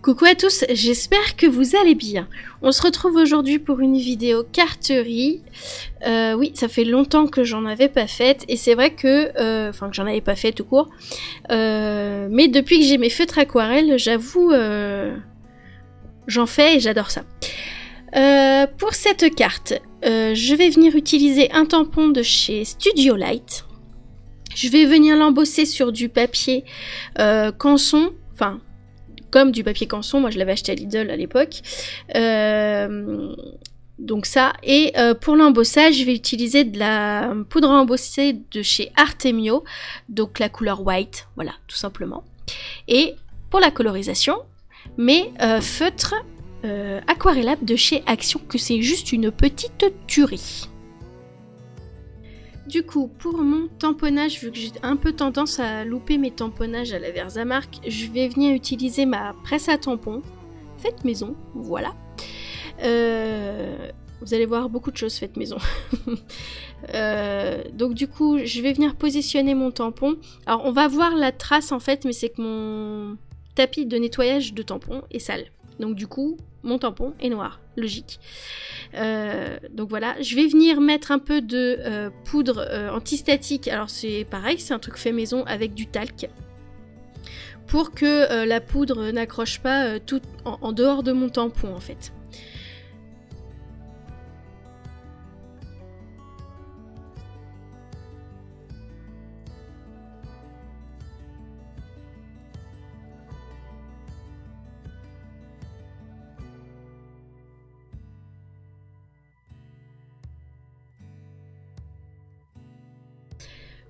Coucou à tous, j'espère que vous allez bien. On se retrouve aujourd'hui pour une vidéo carterie. Oui, ça fait longtemps que j'en avais pas faite et c'est vrai que, enfin que j'en avais pas fait tout court. Mais depuis que j'ai mes feutres aquarelles, j'avoue, j'en fais et j'adore ça. Pour cette carte, je vais venir utiliser un tampon de chez Studio Light. Je vais venir l'embosser sur du papier canson, enfin comme du papier canson, moi je l'avais acheté à Lidl à l'époque. Donc ça, et pour l'embossage, je vais utiliser de la poudre à embosser de chez Artemio, donc la couleur white, voilà, tout simplement. Et pour la colorisation, mes feutres aquarellables de chez Action, que c'est juste une petite tuerie. Du coup, pour mon tamponnage, vu que j'ai un peu tendance à louper mes tamponnages à la Versamark, je vais venir utiliser ma presse à tampons, faite maison, voilà. Vous allez voir beaucoup de choses faites maison. Donc du coup, je vais venir positionner mon tampon. Alors on va voir la trace en fait, mais c'est que mon tapis de nettoyage de tampon est sale. Donc du coup, mon tampon est noir, logique. Donc voilà, je vais venir mettre un peu de poudre antistatique. Alors c'est pareil, c'est un truc fait maison avec du talc. Pour que la poudre n'accroche pas tout en dehors de mon tampon en fait.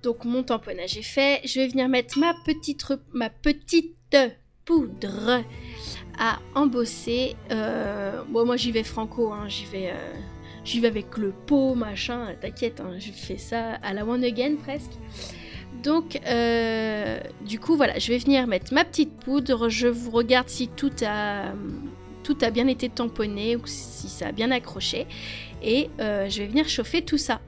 Donc mon tamponnage est fait, je vais venir mettre ma petite poudre à embosser. Bon, moi j'y vais franco, hein, j'y vais avec le pot, machin, t'inquiète, hein, je fais ça à la one again presque. Donc du coup voilà, je vais venir mettre ma petite poudre, je vous regarde si tout a bien été tamponné ou si ça a bien accroché. Et je vais venir chauffer tout ça.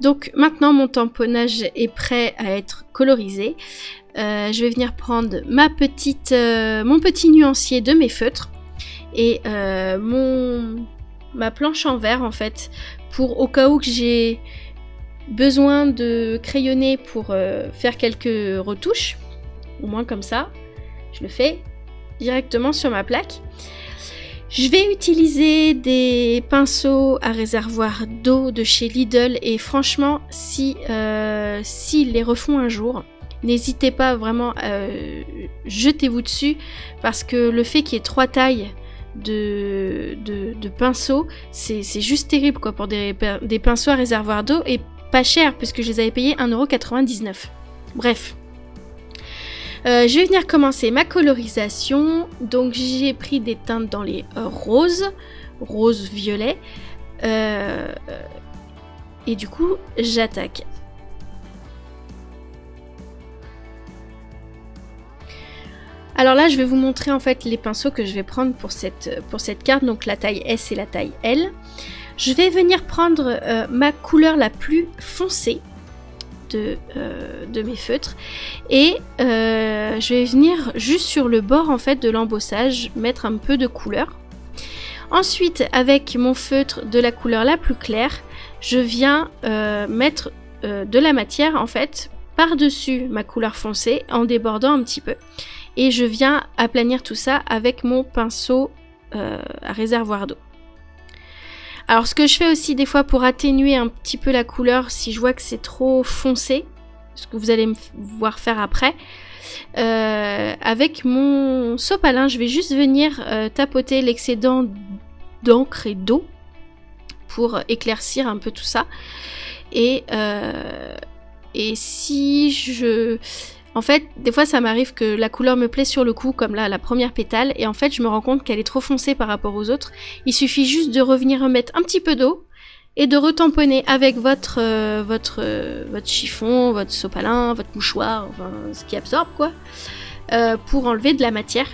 Donc maintenant mon tamponnage est prêt à être colorisé. Je vais venir prendre mon petit nuancier de mes feutres et ma planche en verre en fait, pour au cas où que j'ai besoin de crayonner pour faire quelques retouches, au moins comme ça, je le fais directement sur ma plaque. Je vais utiliser des pinceaux à réservoir d'eau de chez Lidl et franchement, s'ils les refont un jour, n'hésitez pas vraiment, jetez-vous dessus parce que le fait qu'il y ait 3 tailles de pinceaux, c'est juste terrible quoi, pour des pinceaux à réservoir d'eau et pas cher puisque je les avais payés 1,99 €. Bref. Je vais venir commencer ma colorisation. Donc j'ai pris des teintes dans les roses, violet. Et du coup j'attaque. Alors là je vais vous montrer en fait les pinceaux que je vais prendre pour cette carte. Donc la taille S et la taille L. Je vais venir prendre ma couleur la plus foncée de mes feutres et je vais venir juste sur le bord en fait de l'embossage mettre un peu de couleur. Ensuite avec mon feutre de la couleur la plus claire, je viens mettre de la matière en fait par dessus ma couleur foncée en débordant un petit peu et je viens aplanir tout ça avec mon pinceau à réservoir d'eau. Alors ce que je fais aussi des fois pour atténuer un petit peu la couleur si je vois que c'est trop foncé, ce que vous allez me voir faire après, avec mon sopalin je vais juste venir tapoter l'excédent d'encre et d'eau pour éclaircir un peu tout ça. Et si je... En fait, des fois ça m'arrive que la couleur me plaît sur le coup, comme là, la première pétale, et en fait je me rends compte qu'elle est trop foncée par rapport aux autres. Il suffit juste de revenir remettre un petit peu d'eau, et de retamponner avec votre chiffon, votre sopalin, votre mouchoir, enfin ce qui absorbe quoi, pour enlever de la matière.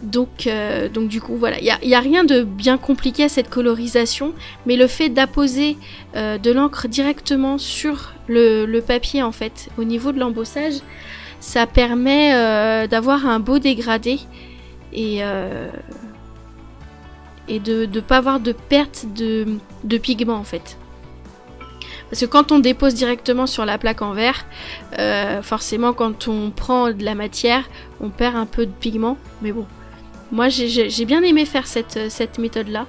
Donc du coup voilà, il y a rien de bien compliqué à cette colorisation, mais le fait d'apposer de l'encre directement sur le papier en fait, au niveau de l'embossage, ça permet d'avoir un beau dégradé et de ne pas avoir de perte de pigment en fait. Parce que quand on dépose directement sur la plaque en verre, forcément quand on prend de la matière, on perd un peu de pigment, mais bon. Moi j'ai bien aimé faire cette méthode là.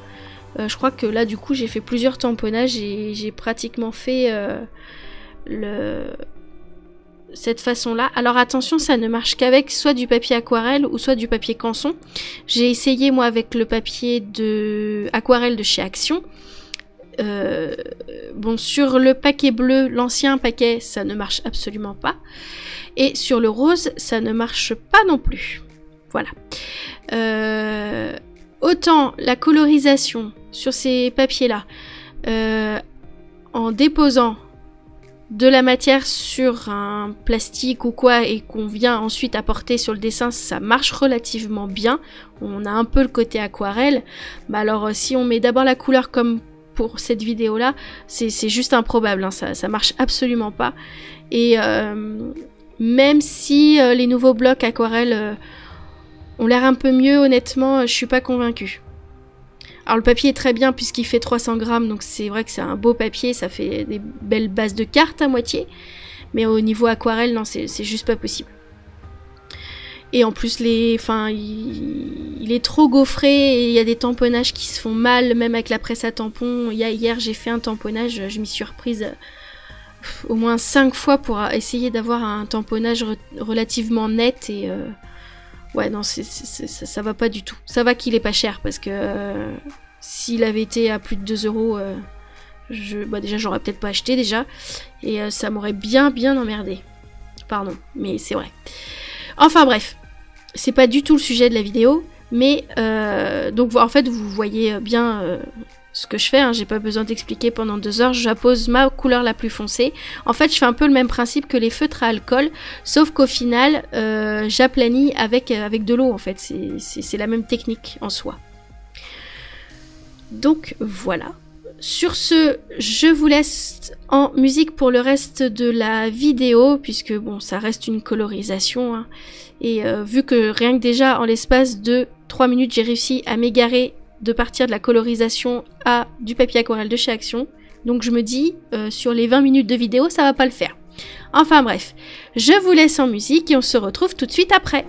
Je crois que là du coup j'ai fait plusieurs tamponnages et j'ai pratiquement fait cette façon là. Alors attention, ça ne marche qu'avec soit du papier aquarelle ou soit du papier canson. J'ai essayé moi avec le papier aquarelle de chez Action. Bon, sur le paquet bleu, l'ancien paquet, ça ne marche absolument pas. Et sur le rose, ça ne marche pas non plus. Voilà. Autant la colorisation sur ces papiers-là, en déposant de la matière sur un plastique ou quoi et qu'on vient ensuite apporter sur le dessin, ça marche relativement bien. On a un peu le côté aquarelle. Bah alors si on met d'abord la couleur comme pour cette vidéo là, c'est juste improbable, hein, ça marche absolument pas. Et même si les nouveaux blocs aquarelle ont l'air un peu mieux, honnêtement je suis pas convaincue. Alors le papier est très bien puisqu'il fait 300 grammes, donc c'est vrai que c'est un beau papier, ça fait des belles bases de cartes à moitié. Mais au niveau aquarelle, non, c'est juste pas possible. Et en plus, il est trop gaufré et il y a des tamponnages qui se font mal, même avec la presse à tampons. Hier, j'ai fait un tamponnage, je m'y suis reprise au moins 5 fois pour essayer d'avoir un tamponnage relativement net et... ouais, non, ça va pas du tout. Ça va qu'il est pas cher, parce que s'il avait été à plus de 2 €, déjà, j'aurais peut-être pas acheté, déjà. Et ça m'aurait bien emmerdé. Pardon, mais c'est vrai. Enfin, bref. C'est pas du tout le sujet de la vidéo, mais... donc, en fait, vous voyez bien... ce que je fais, hein, j'ai pas besoin d'expliquer pendant 2 heures, j'appose ma couleur la plus foncée. En fait, je fais un peu le même principe que les feutres à alcool, sauf qu'au final, j'aplanis avec de l'eau, en fait. C'est la même technique en soi. Donc, voilà. Sur ce, je vous laisse en musique pour le reste de la vidéo, puisque, bon, ça reste une colorisation, hein. Et vu que rien que déjà, en l'espace de 3 minutes, j'ai réussi à m'égarer de partir de la colorisation à du papier aquarelle de chez Action. Donc je me dis, sur les 20 minutes de vidéo, ça va pas le faire. Enfin bref, je vous laisse en musique et on se retrouve tout de suite après.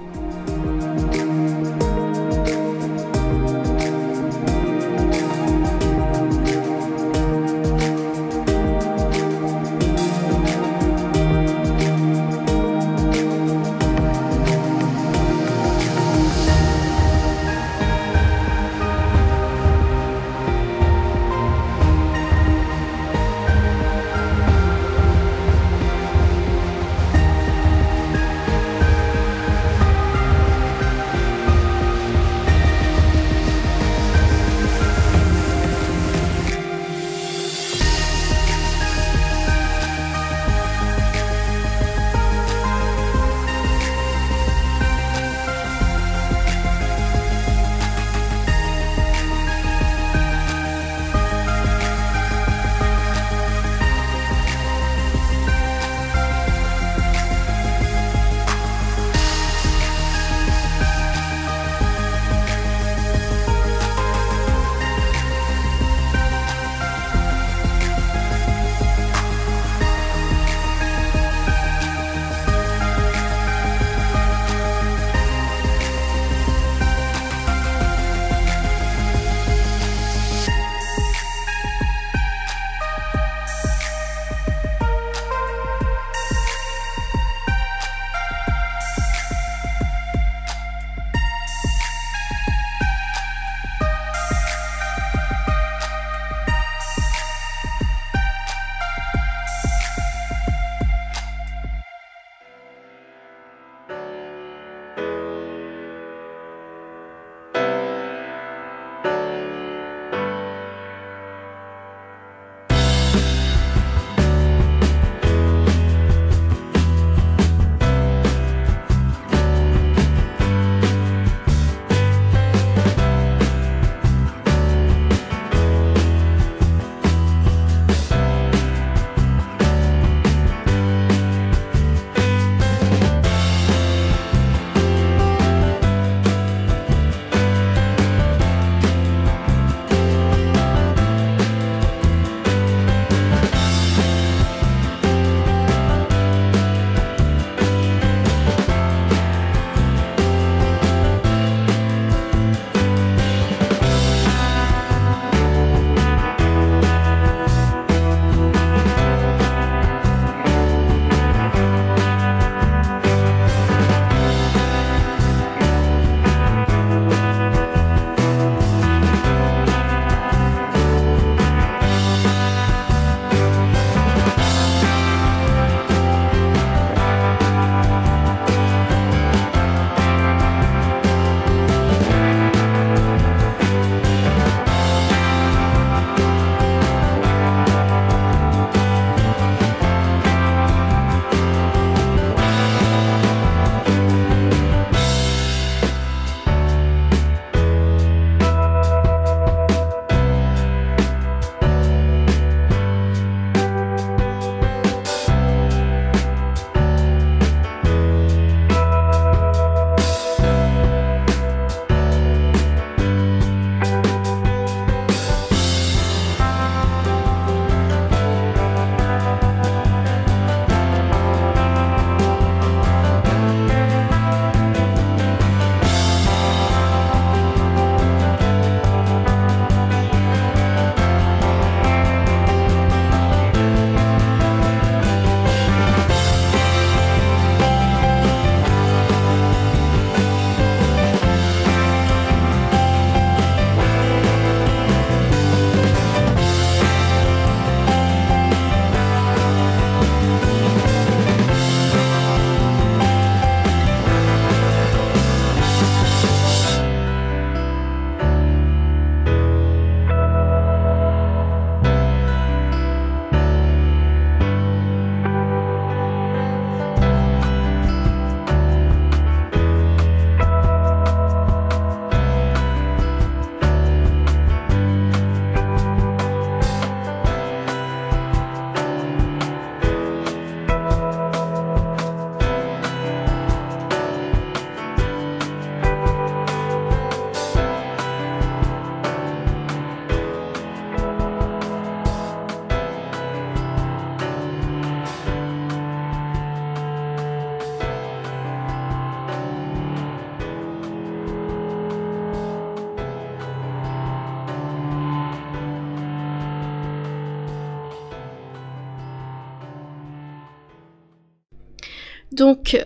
Donc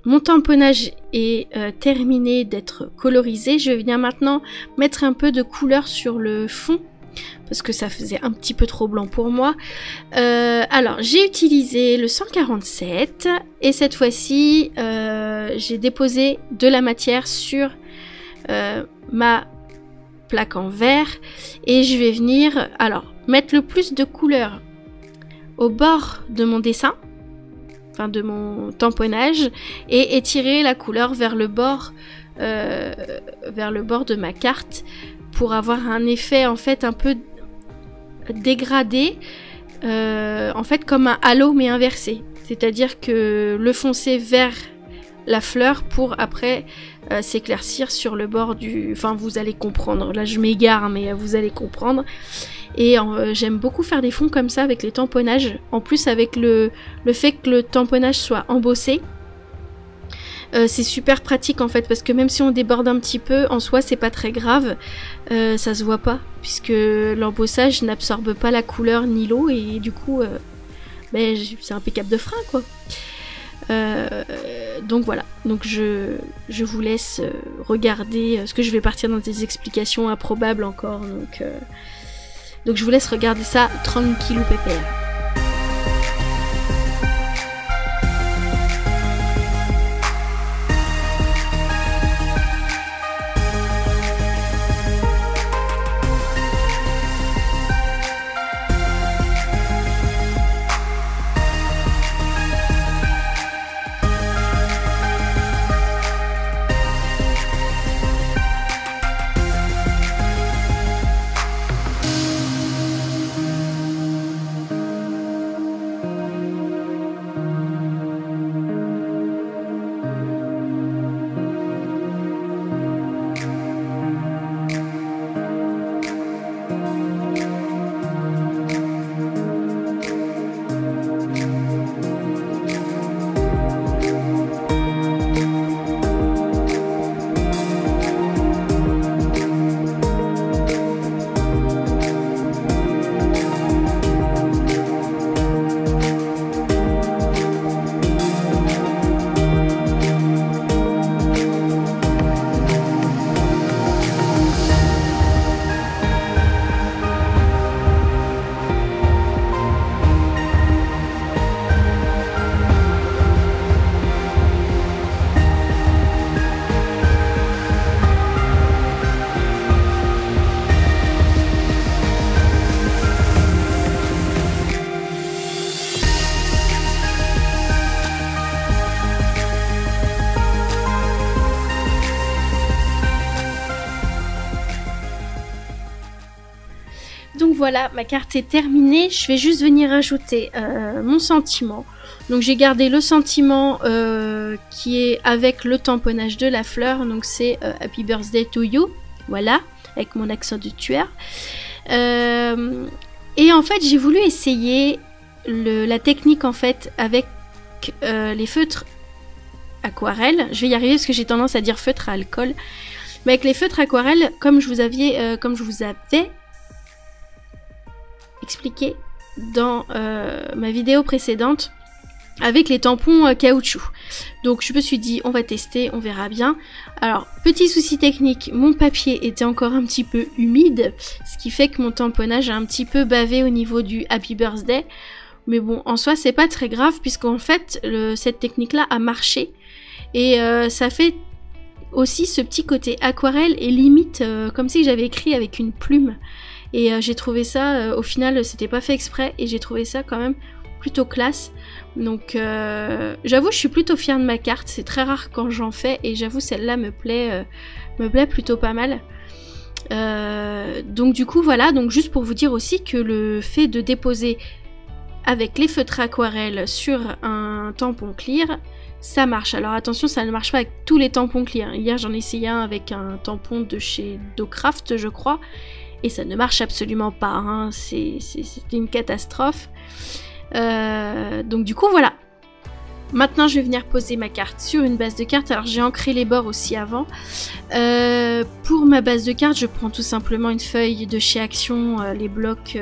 mon tamponnage est terminé d'être colorisé. Je viens maintenant mettre un peu de couleur sur le fond parce que ça faisait un petit peu trop blanc pour moi. Alors j'ai utilisé le 147 et cette fois-ci j'ai déposé de la matière sur ma plaque en verre et je vais venir alors mettre le plus de couleur au bord de mon dessin, enfin de mon tamponnage, et étirer la couleur vers le bord de ma carte pour avoir un effet en fait un peu dégradé, en fait comme un halo mais inversé, c'est-à-dire que le foncer vers la fleur pour après s'éclaircir sur le bord du... Enfin vous allez comprendre, là je m'égare mais vous allez comprendre. Et j'aime beaucoup faire des fonds comme ça avec les tamponnages, en plus avec le fait que le tamponnage soit embossé. C'est super pratique en fait parce que même si on déborde un petit peu, en soi c'est pas très grave, ça se voit pas puisque l'embossage n'absorbe pas la couleur ni l'eau et du coup ben, c'est impeccable de frein quoi. Donc voilà, donc je vous laisse regarder, parce que je vais partir dans des explications improbables encore, donc je vous laisse regarder ça tranquillou pépère. Donc voilà, ma carte est terminée. Je vais juste venir ajouter mon sentiment. Donc j'ai gardé le sentiment qui est avec le tamponnage de la fleur. Donc c'est Happy Birthday to You. Voilà, avec mon accent de tueur. Et en fait, j'ai voulu essayer la technique en fait avec les feutres aquarelle. Je vais y arriver parce que j'ai tendance à dire feutre à alcool. Mais avec les feutres aquarelle, comme je vous avais expliqué dans ma vidéo précédente, avec les tampons caoutchouc. Donc je me suis dit, on va tester, on verra bien. Alors, petit souci technique, mon papier était encore un petit peu humide, ce qui fait que mon tamponnage a un petit peu bavé au niveau du Happy Birthday. Mais bon, en soi, c'est pas très grave, puisqu'en fait, cette technique-là a marché. Et ça fait aussi ce petit côté aquarelle et limite comme si j'avais écrit avec une plume. Et j'ai trouvé ça, au final, c'était pas fait exprès, et j'ai trouvé ça quand même plutôt classe. Donc j'avoue, je suis plutôt fière de ma carte, c'est très rare quand j'en fais, et j'avoue celle-là me plaît plutôt pas mal. Donc du coup voilà, donc juste pour vous dire aussi que le fait de déposer avec les feutres aquarelles sur un tampon clear, ça marche. Alors attention, ça ne marche pas avec tous les tampons clear. Hier j'en ai essayé un avec un tampon de chez Docraft je crois, et ça ne marche absolument pas, hein. C'était une catastrophe. Donc du coup voilà. Maintenant je vais venir poser ma carte sur une base de carte. Alors j'ai ancré les bords aussi avant. Pour ma base de carte, je prends tout simplement une feuille de chez Action, les blocs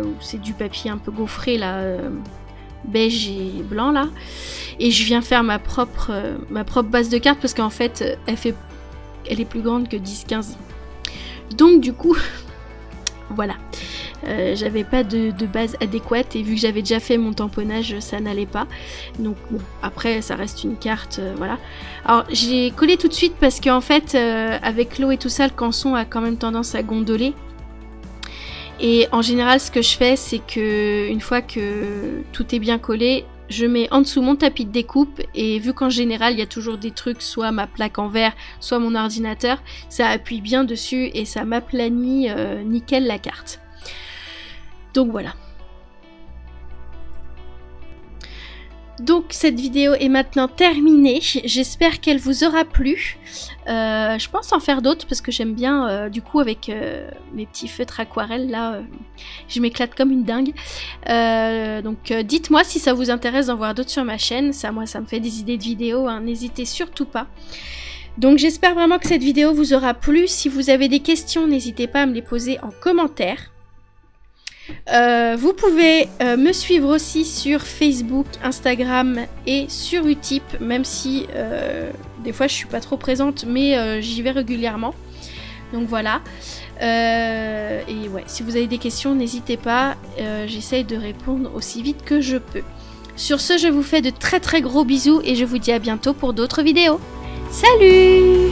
où c'est du papier un peu gaufré là, beige et blanc là. Et je viens faire ma propre base de cartes parce qu'en fait, elle est plus grande que 10-15. Donc du coup, voilà. J'avais pas de base adéquate et vu que j'avais déjà fait mon tamponnage, ça n'allait pas. Donc bon, après ça reste une carte, voilà. Alors j'ai collé tout de suite parce qu'en fait, avec l'eau et tout ça, le canson a quand même tendance à gondoler. Et en général, ce que je fais, c'est que une fois que tout est bien collé, je mets en dessous mon tapis de découpe et vu qu'en général il y a toujours des trucs, soit ma plaque en verre, soit mon ordinateur, ça appuie bien dessus et ça m'aplanit nickel la carte. Donc voilà. Donc cette vidéo est maintenant terminée, j'espère qu'elle vous aura plu. Je pense en faire d'autres parce que j'aime bien, du coup avec mes petits feutres aquarelles là, je m'éclate comme une dingue. Donc dites-moi si ça vous intéresse d'en voir d'autres sur ma chaîne, ça moi ça me fait des idées de vidéos, hein, n'hésitez surtout pas. Donc j'espère vraiment que cette vidéo vous aura plu, si vous avez des questions n'hésitez pas à me les poser en commentaire. Vous pouvez me suivre aussi sur Facebook, Instagram et sur Utip, même si des fois je suis pas trop présente, mais j'y vais régulièrement. Donc voilà. Et ouais, si vous avez des questions, n'hésitez pas. J'essaye de répondre aussi vite que je peux. Sur ce, je vous fais de très gros bisous et je vous dis à bientôt pour d'autres vidéos. Salut!